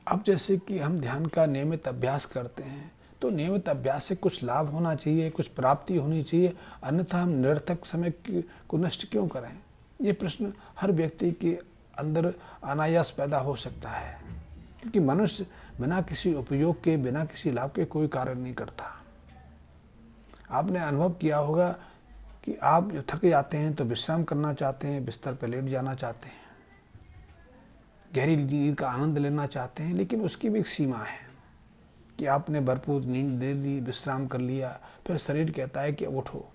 अब जैसे कि हम ध्यान का नियमित अभ्यास करते हैं, तो नियमित अभ्यास से कुछ लाभ होना चाहिए, कुछ प्राप्ति होनी चाहिए, अन्यथा हम निरर्थक समय को नष्ट क्यों करें? ये प्रश्न हर व्यक्ति के अंदर अनायास पैदा हो सकता है, क्योंकि मनुष्य बिना किसी उपयोग के, बिना किसी लाभ के कोई कार्य नहीं करता। आपने अनुभव किया होगा कि आप जो थक जाते हैं तो विश्राम करना चाहते हैं, बिस्तर पर लेट जाना चाहते हैं, गहरी नींद का आनंद लेना चाहते हैं, लेकिन उसकी भी एक सीमा है कि आपने भरपूर नींद दे ली, विश्राम कर लिया, फिर शरीर कहता है कि अब उठो,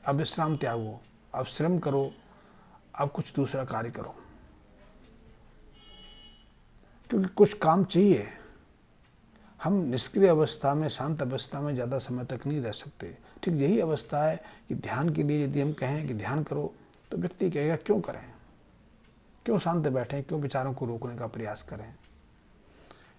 अब विश्राम त्यागो, अब श्रम करो, अब कुछ दूसरा कार्य करो, क्योंकि कुछ काम चाहिए। हम निष्क्रिय अवस्था में, शांत अवस्था में ज़्यादा समय तक नहीं रह सकते। ठीक यही अवस्था है कि ध्यान के लिए यदि हम कहें कि ध्यान करो, तो व्यक्ति कहेगा क्यों करें, क्यों शांत बैठें, क्यों विचारों को रोकने का प्रयास करें।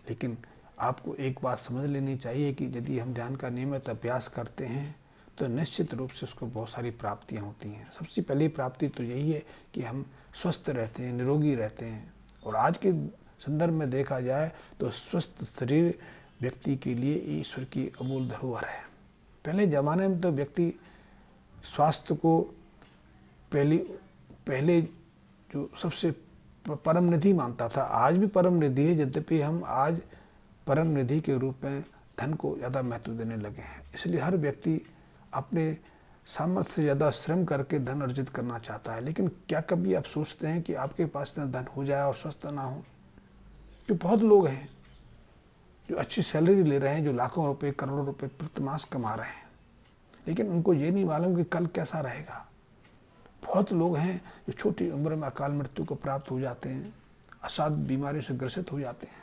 लेकिन आपको एक बात समझ लेनी चाहिए कि यदि हम ध्यान का नियमित अभ्यास करते हैं तो निश्चित रूप से उसको बहुत सारी प्राप्तियां होती हैं। सबसे पहली प्राप्ति तो यही है कि हम स्वस्थ रहते हैं, निरोगी रहते हैं। और आज के संदर्भ में देखा जाए तो स्वस्थ शरीर व्यक्ति के लिए ईश्वर की अमूल धरोहर है। पहले ज़माने में तो व्यक्ति स्वास्थ्य को पहले जो सबसे परम निधि मानता था। आज भी परम निधि है, यद्यपि हम आज परम निधि के रूप में धन को ज़्यादा महत्व देने लगे हैं। इसलिए हर व्यक्ति अपने सामर्थ्य से ज़्यादा श्रम करके धन अर्जित करना चाहता है। लेकिन क्या कभी आप सोचते हैं कि आपके पास इतना धन हो जाए और स्वस्थ ना हो? जो बहुत लोग हैं जो अच्छी सैलरी ले रहे हैं, जो लाखों रुपए, करोड़ों रुपए प्रति मास कमा रहे हैं, लेकिन उनको ये नहीं मालूम कि कल कैसा रहेगा। बहुत लोग हैं जो छोटी उम्र में अकाल मृत्यु को प्राप्त हो जाते हैं, असाध्य बीमारी से ग्रसित हो जाते हैं।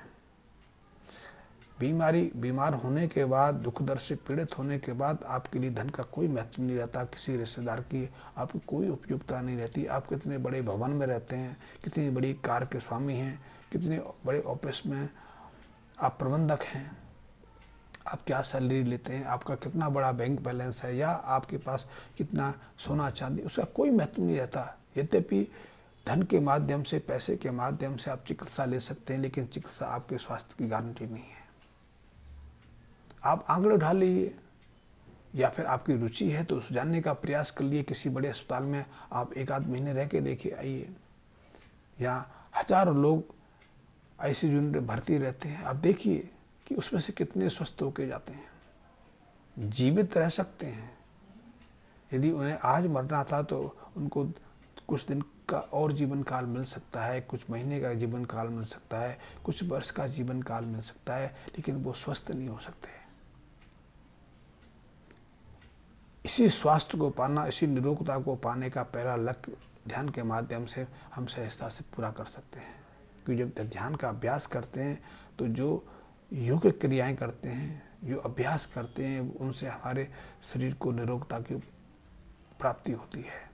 बीमार होने के बाद, दुख दर्द से पीड़ित होने के बाद आपके लिए धन का कोई महत्व नहीं रहता, किसी रिश्तेदार की आपकी कोई उपयोगिता नहीं रहती। आप कितने बड़े भवन में रहते हैं, कितनी बड़ी कार के स्वामी हैं, कितने बड़े ऑफिस में आप प्रबंधक हैं, आप क्या सैलरी लेते हैं, आपका कितना बड़ा बैंक बैलेंस है, या आपके पास कितना सोना चांदी, उसका कोई महत्व नहीं रहता। यद्यपि धन के माध्यम से, पैसे के माध्यम से आप चिकित्सा ले सकते हैं, लेकिन चिकित्सा आपके स्वास्थ्य की गारंटी नहीं है। आप आंकड़े उठा लीजिए, या फिर आपकी रुचि है तो उस जानने का प्रयास कर लिए। किसी बड़े अस्पताल में आप एक आध महीने रह के देखिए आइए, या हजारों लोग आईसीयू यूनिट में भर्ती रहते हैं, आप देखिए कि उसमें से कितने स्वस्थ होके जाते हैं, जीवित रह सकते हैं। यदि उन्हें आज मरना था तो उनको कुछ दिन का और जीवन काल मिल सकता है, कुछ महीने का जीवन काल मिल सकता है, कुछ वर्ष का जीवन काल मिल सकता है, लेकिन वो स्वस्थ नहीं हो सकते। इसी स्वास्थ्य को पाना, इसी निरोगता को पाने का पहला लक्ष्य ध्यान के माध्यम से हम सहजता से पूरा कर सकते हैं। क्योंकि जब ध्यान का अभ्यास करते हैं तो जो योग क्रियाएं करते हैं, जो अभ्यास करते हैं, उनसे हमारे शरीर को निरोगता की प्राप्ति होती है।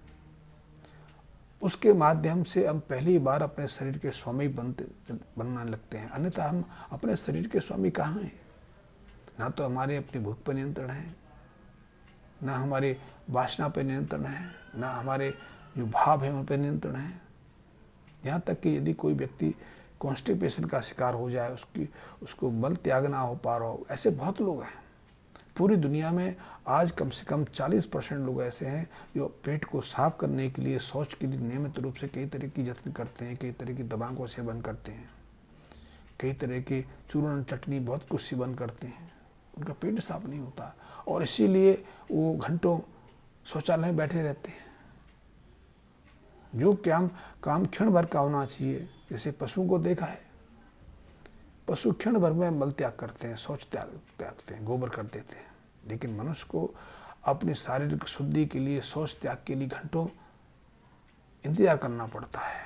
उसके माध्यम से हम पहली बार अपने शरीर के स्वामी बनने लगते हैं। अन्यथा हम अपने शरीर के स्वामी कहाँ हैं? ना तो हमारे अपनी भूख पर नियंत्रण है, ना हमारे वासना पर नियंत्रण है, ना हमारे जो भाव हैं उन पर नियंत्रण है। यहाँ तक कि यदि कोई व्यक्ति कॉन्स्टिपेशन का शिकार हो जाए, उसको मल त्याग ना हो पा रहा हो, ऐसे बहुत लोग हैं। पूरी दुनिया में आज कम से कम 40% लोग ऐसे हैं जो पेट को साफ करने के लिए, शौच के लिए नियमित रूप से कई तरह की यत्न करते हैं, कई तरह की दवाओं का सेवन करते हैं, कई तरह के चूर्ण चटनी बहुत कुछ सेवन करते हैं, उनका पेट साफ नहीं होता और इसीलिए वो घंटों शौचालय में बैठे रहते हैं। जो काम क्षण भर का होना चाहिए, जैसे पशुओं को देखा है, पशु क्षण भर में मल त्याग करते हैं, शौच त्यागते हैं, गोबर कर देते हैं। लेकिन मनुष्य को अपनी शारीरिक शुद्धि के लिए, शौच त्याग के लिए घंटों इंतजार करना पड़ता है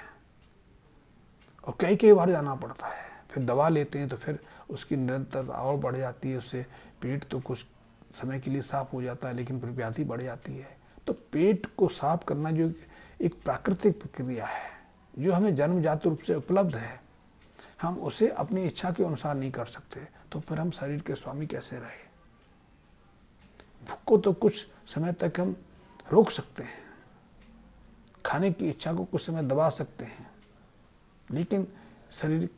और कई बार जाना पड़ता है। फिर दवा लेते हैं तो फिर उसकी निरंतरता और बढ़ जाती है, उससे पेट तो कुछ समय के लिए साफ हो जाता है, लेकिन फिर व्याधि बढ़ जाती है। तो पेट को साफ करना जो एक प्राकृतिक प्रक्रिया है, जो हमें जन्मजात रूप से उपलब्ध है, हम उसे अपनी इच्छा के अनुसार नहीं कर सकते, तो फिर हम शरीर के स्वामी कैसे रहे? भूख को तो कुछ समय तक हम रोक सकते हैं, खाने की इच्छा को कुछ समय दबा सकते हैं, लेकिन शरीर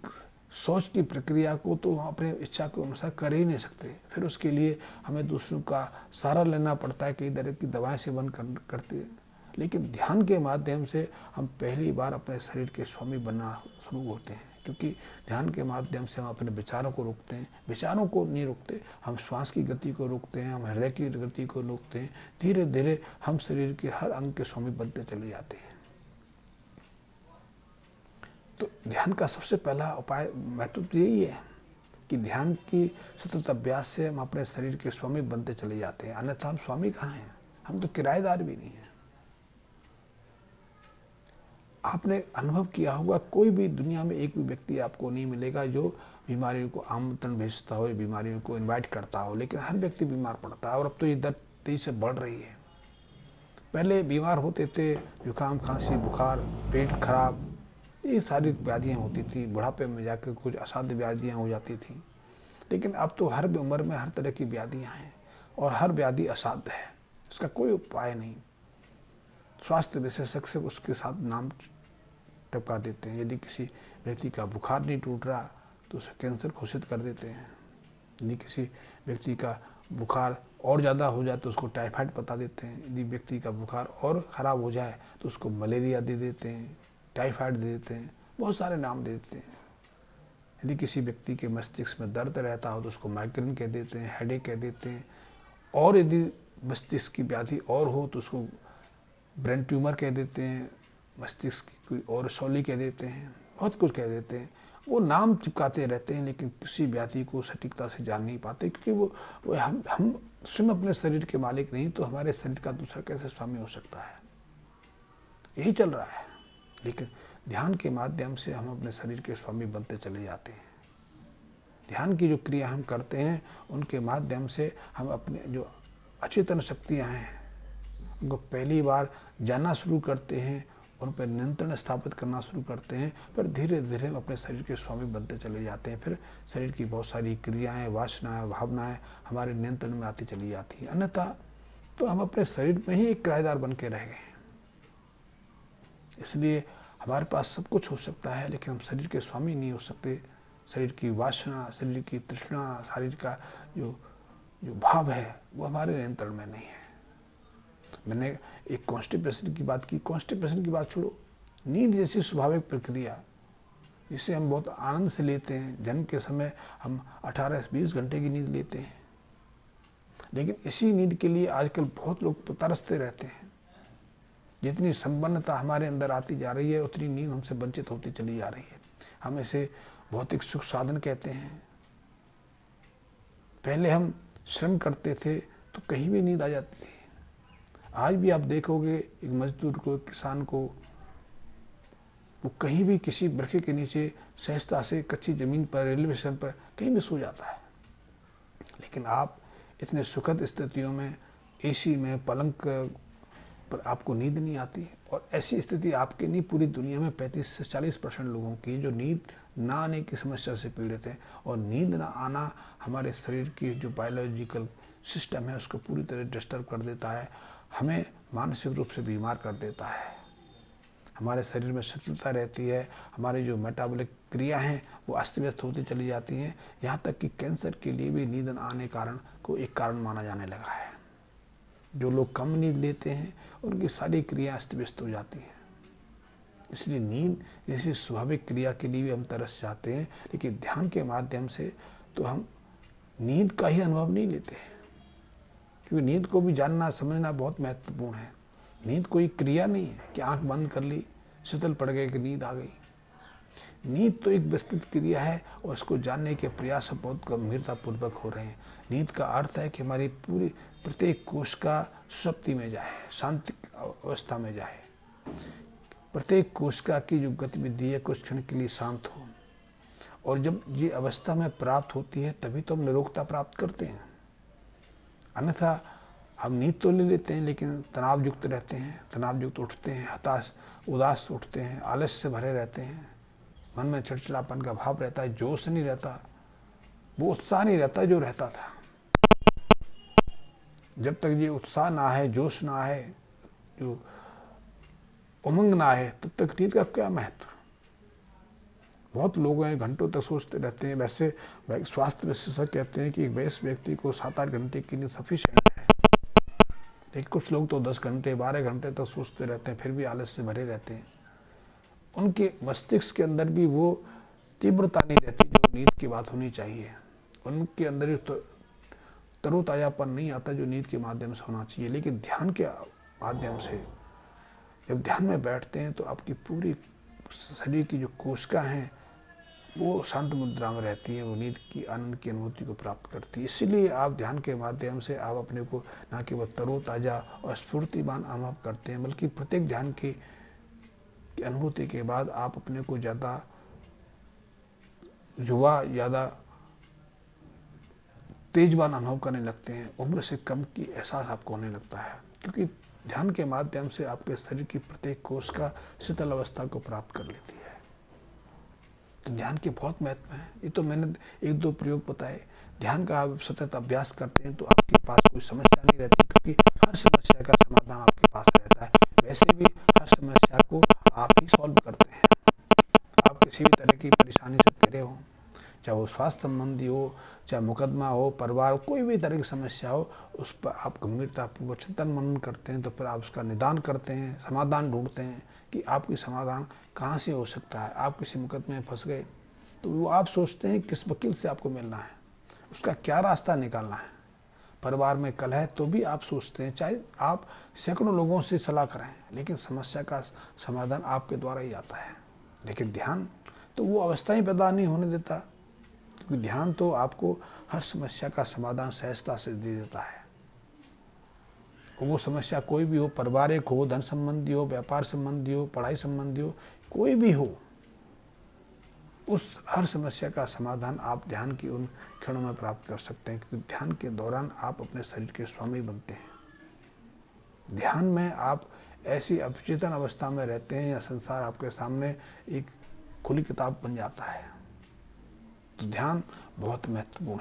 सोच की प्रक्रिया को तो हम अपने इच्छा के अनुसार कर ही नहीं सकते। फिर उसके लिए हमें दूसरों का सहारा लेना पड़ता है, कई तरह की दवाएं सेवन करते हैं। लेकिन ध्यान के माध्यम से हम पहली बार अपने शरीर के स्वामी बनना शुरू होते हैं, क्योंकि ध्यान के माध्यम से हम अपने विचारों को रोकते हैं। विचारों को नहीं रोकते, हम श्वास की गति को रोकते हैं, हम हृदय की गति को रोकते हैं। धीरे धीरे हम शरीर के हर अंग के स्वामी बनते चले जाते हैं। तो ध्यान का सबसे पहला उपाय महत्व तो यही है कि ध्यान की सतत अभ्यास से हम अपने शरीर के स्वामी बनते चले जाते हैं। अन्यथा हम स्वामी कहाँ हैं, हम तो किराएदार भी नहीं हैं। आपने अनुभव किया होगा, कोई भी दुनिया में एक भी व्यक्ति आपको नहीं मिलेगा जो बीमारियों को आमंत्रण भेजता हो, बीमारियों को इनवाइट करता हो, लेकिन हर व्यक्ति बीमार पड़ता है। और अब तो ये दर तेजी से बढ़ रही है। पहले बीमार होते थे, जुकाम, खांसी, बुखार, पेट खराब, ये सारी व्याधियाँ होती थी। बुढ़ापे में जाकर कुछ असाध्य व्याधियाँ हो जाती थी। लेकिन अब तो हर उम्र में हर तरह की व्याधियाँ हैं और हर व्याधि असाध्य है, उसका कोई उपाय नहीं। स्वास्थ्य विशेषज्ञ से उसके साथ नाम टपका देते हैं। यदि किसी व्यक्ति का बुखार नहीं टूट रहा तो उसे कैंसर घोषित कर देते हैं। यदि किसी व्यक्ति का बुखार और ज़्यादा हो जाए तो उसको टाइफाइड बता देते हैं। यदि व्यक्ति का बुखार और ख़राब हो जाए तो उसको मलेरिया दे देते हैं, टाइफाइड दे देते हैं, बहुत सारे नाम दे देते हैं। यदि किसी व्यक्ति के मस्तिष्क में दर्द रहता हो तो उसको माइग्रेन कह देते हैं, हेडेक कह देते हैं। और यदि मस्तिष्क की व्याधि और हो तो उसको ब्रेन ट्यूमर कह देते हैं, मस्तिष्क की कोई और शौली कह देते हैं, बहुत कुछ कह देते हैं। वो नाम चिपकाते रहते हैं, लेकिन किसी व्याधि को सटीकता से जान नहीं पाते, क्योंकि वो हम स्वयं अपने शरीर के मालिक नहीं, तो हमारे शरीर का दूसरा कैसे स्वामी हो सकता है। यही चल रहा है। लेकिन ध्यान के माध्यम से हम अपने शरीर के स्वामी बनते चले जाते हैं। ध्यान की जो क्रिया हम करते हैं उनके माध्यम से हम अपने जो अचेतन शक्तियाँ हैं उनको पहली बार जानना शुरू करते हैं, उन पर नियंत्रण स्थापित करना शुरू करते हैं। फिर धीरे धीरे हम अपने शरीर के स्वामी बनते चले जाते हैं। फिर शरीर की बहुत सारी क्रियाएं, वासनाएं, भावनाएं हमारे नियंत्रण में आती चली जाती हैं। अन्यथा तो हम अपने शरीर में ही एक किराएदार बन के रह गए हैं। इसलिए हमारे पास सब कुछ हो सकता है, लेकिन हम शरीर के स्वामी नहीं हो सकते। शरीर की वासना, शरीर की तृष्णा, शरीर का जो भाव है वो हमारे नियंत्रण में नहीं है। मैंने एक कॉन्स्टिपेशन की बात की। कॉन्स्टिपेशन की बात छोड़ो, नींद जैसी स्वाभाविक प्रक्रिया जिसे हम बहुत आनंद से लेते हैं। जन्म के समय हम 18-20 घंटे की नींद लेते हैं, लेकिन इसी नींद के लिए आजकल बहुत लोग तरसते रहते हैं। जितनी संपन्नता हमारे अंदर आती जा रही है उतनी नींद हमसे वंचित होती चली जा रही है। हम इसे भौतिक सुख साधन कहते हैं। पहले हम श्रम करते थे तो कहीं भी नींद आ जाती थी। आज भी आप देखोगे एक मजदूर को, एक किसान को, वो कहीं भी किसी वृक्ष के नीचे सहजता से कच्ची जमीन पर, रेलवे स्टेशन पर कहीं भी सो जाता है। लेकिन आप इतने सुखद स्थितियों में, एसी में, पलंग पर आपको नींद नहीं आती। और ऐसी स्थिति आपकी नहीं, पूरी दुनिया में 35 से 40% लोगों की जो नींद ना आने की समस्या से पीड़ित हैं। और नींद ना आना हमारे शरीर की जो बायोलॉजिकल सिस्टम है उसको पूरी तरह डिस्टर्ब कर देता है, हमें मानसिक रूप से बीमार कर देता है। हमारे शरीर में शिथिलता रहती है, हमारी जो मेटाबॉलिक क्रिया हैं वो अस्त व्यस्त होती चली जाती हैं। यहाँ तक कि कैंसर के लिए भी नींद न आने कारण को एक कारण माना जाने लगा है। जो लोग कम नींद लेते हैं उनकी सारी क्रिया अस्त व्यस्त हो जाती हैं। इसलिए नींद जैसी स्वाभाविक क्रिया के लिए भी हम तरस जाते हैं, लेकिन ध्यान के माध्यम से तो हम नींद का ही अनुभव नहीं लेते, क्योंकि नींद को भी जानना समझना बहुत महत्वपूर्ण है। नींद कोई क्रिया नहीं है कि आंख बंद कर ली, शीतल पड़ गए कि नींद आ गई। नींद तो एक विस्तृत क्रिया है और इसको जानने के प्रयास बहुत गंभीरतापूर्वक हो रहे हैं। नींद का अर्थ है कि हमारी पूरी प्रत्येक कोश का सुषुप्ति में जाए, शांति अवस्था में जाए। प्रत्येक कोशिका की जो गतिविधि है कुछ क्षण के लिए शांत हो। और जब ये अवस्था में प्राप्त होती है तभी तो हम निरोगता प्राप्त करते हैं। अन्यथा हम नींद तो ले लेते हैं लेकिन तनाव युक्त रहते हैं, तनाव युक्त उठते हैं, हताश उदास उठते हैं, आलस्य से भरे रहते हैं, मन में चिड़चिड़ापन का भाव रहता है, जोश नहीं रहता, वो उत्साह नहीं रहता जो रहता था। जब तक ये उत्साह ना है, जोश ना है, जो उमंग ना है, तब तक नींद का क्या महत्व। बहुत लोग हैं घंटों तक सोचते रहते हैं। वैसे स्वास्थ्य विशेषज्ञ कहते हैं कि एक वयस्क व्यक्ति को 7-8 घंटे की नींद सफिशिएंट है, लेकिन कुछ लोग तो 10 घंटे 12 घंटे तक सोचते रहते हैं, फिर भी आलस से भरे रहते हैं। उनके मस्तिष्क के अंदर भी वो तीव्रता नहीं रहती जो नींद की बात होनी चाहिए। उनके अंदर तो तरोताजापन नहीं आता जो नींद के माध्यम से होना चाहिए। लेकिन ध्यान के माध्यम से जब ध्यान में बैठते हैं तो आपकी पूरी शरीर की जो कोशिका हैं वो शांत मुद्रा में रहती है, वो नींद की आनंद की अनुभूति को प्राप्त करती है। इसीलिए आप ध्यान के माध्यम से आप अपने को न केवल तरोताज़ा और स्फूर्तिवान अनुभव करते हैं, बल्कि प्रत्येक ध्यान की अनुभूति के बाद आप अपने को ज़्यादा युवा, ज़्यादा तेजवान अनुभव करने लगते हैं। उम्र से कम की एहसास आपको होने लगता है, क्योंकि ध्यान के माध्यम से आपके शरीर की प्रत्येक कोशिका शीतल अवस्था को प्राप्त कर लेती है। तो ध्यान के बहुत महत्व है। ये तो मैंने 1-2 प्रयोग बताए। ध्यान का आप सतत अभ्यास करते हैं तो आपके पास कोई समस्या नहीं रहती, क्योंकि हर समस्या का समाधान आपके पास रहता है। वैसे भी हर समस्या को आप ही सॉल्व करते हैं। आप किसी भी तरह की परेशानी से घिरे हों, चाहे वो स्वास्थ्य संबंधी हो, चाहे मुकदमा हो, परिवार हो, कोई भी तरह की समस्या हो, उस पर आप गंभीरतापूर्वक चिंतन मनन करते हैं, तो फिर आप उसका निदान करते हैं, समाधान ढूंढते हैं कि आपकी समाधान कहाँ से हो सकता है। आप किसी मुकदमे में फंस गए तो वो आप सोचते हैं किस वकील से आपको मिलना है, उसका क्या रास्ता निकालना है। परिवार में कलह है तो भी आप सोचते हैं, चाहे आप सैकड़ों लोगों से सलाह करें, लेकिन समस्या का समाधान आपके द्वारा ही आता है। लेकिन ध्यान तो वो अवस्था ही पैदा नहीं होने देता, क्योंकि ध्यान तो आपको हर समस्या का समाधान सहजता से दे देता है। वो समस्या कोई भी हो, पारिवारिक हो, धन संबंधी हो, व्यापार संबंधी हो, पढ़ाई संबंधी हो, कोई भी हो, उस हर समस्या का समाधान आप ध्यान की उन क्षणों में प्राप्त कर सकते हैं, क्योंकि ध्यान के दौरान आप अपने शरीर के स्वामी बनते हैं। ध्यान में आप ऐसी अवचेतन अवस्था में रहते हैं या संसार आपके सामने एक खुली किताब बन जाता है। तो ध्यान बहुत महत्वपूर्ण है।